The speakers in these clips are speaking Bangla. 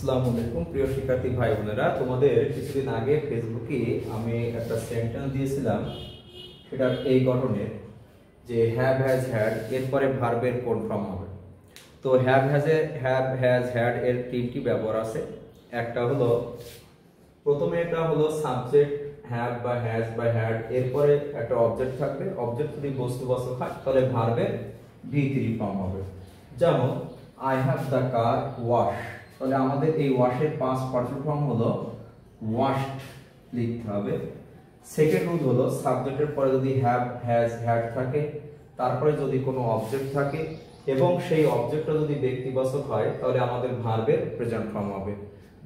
আসসালামু আলাইকুম প্রিয় শিক্ষার্থী ভাই বোনেরা, তোমাদের কিছুদিন আগে ফেসবুকে আমি একটা সেন্টেন্স দিয়েছিলাম, সেটার এই গঠনের যে হ্যাভ হ্যাজ হ্যাড এরপরে ভার্বের কোন ফর্ম হবে। তো হ্যাভ হ্যাজ হ্যাড এর তিনটি ব্যবহার আছে। একটা হলো প্রথমে এটা হলো সাবজেক্ট হ্যাভ বা হ্যাজ বা হ্যাড, এরপরে একটা অবজেক্ট থাকবে। অবজেক্ট যদি বস্তুবাচক হয় তাহলে ভার্বের V3 ফর্ম হবে। যেমন I have the car wash, তাহলে আমাদের এই ওয়াশের পাস্ট পার্টিসিপল ফর্ম হলো ওয়াশড লিখতে হবে। সেকেন্ড রুল হলো সাবজেক্টের পরে যদি হ্যাভ হ্যাজ হ্যাড থাকে, তারপরে যদি কোনো অবজেক্ট থাকে এবং সেই অবজেক্টটা যদি ব্যক্তিবাচক হয় তাহলে আমাদের ভার্বের প্রেজেন্ট ফর্ম হবে।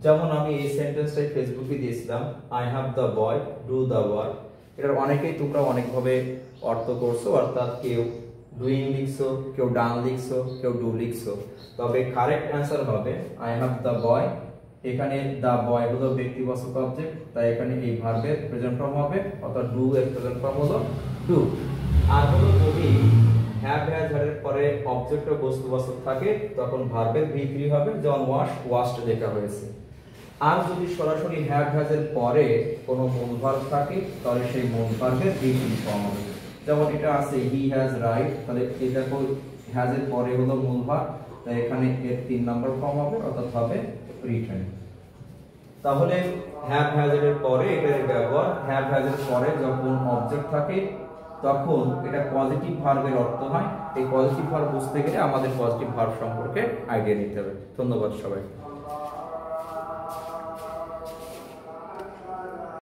যেমন আমি এই সেন্টেন্সটাই ফেসবুকে দিয়েছিলাম, I have the boy do the work. এটার অনেকেই তোমরা অনেকভাবে অর্থ করছো, অর্থাৎ কেউ ডুইং লিখছো, কেউ ডান লিখছো, কেউ ডু লিখছো। তবে কারেক্ট অ্যান্সার হবে আই হ্যাভ দ্য বয়। এখানে দ্য বয় হলো ব্যক্তিবাচক অবজেক্ট, তাই এখানে এই ভার্বের প্রেজেন্ট ফর্ম হবে, অর্থাৎ ডু এর প্রেজেন্ট ফর্ম হলো ডু। আর হলো যদি হ্যাভ হ্যাজ হ্যাড এর পরে অবজেক্ট ও বস্তুবাচক থাকে তখন ভার্বের V3 হবে, যেমন ওয়াশ ওয়াশড লেখা হয়েছে। আর যদি সরাসরি হ্যাভ হ্যাজ এর পরে কোনো মূল ভার্ব থাকে তাহলে সেই মূল ভার্বের V3 ফর্ম হবে। যেমন এটা আছে হি হ্যাজ রাইট, তাহলে এটা হ্যাজ এর পরে হলো মূল ভার্ব, তাই এখানে এর 3 নম্বর ফর্ম হবে, অর্থাৎ হবে রিটেন। তাহলে হ্যাভ হ্যাজ এর পরে এটার ব্যবহার, হ্যাভ হ্যাজ এর পরে যখন অবজেক্ট থাকে তখন এটা পজিটিভ ভার্বের অর্থ হয়। এই পজিটিভ ভার্ব বুঝতে গেলে আমাদের পজিটিভ ভার্ব সম্পর্কে আইডিয়া নিতে হবে। ধন্যবাদ সবাই।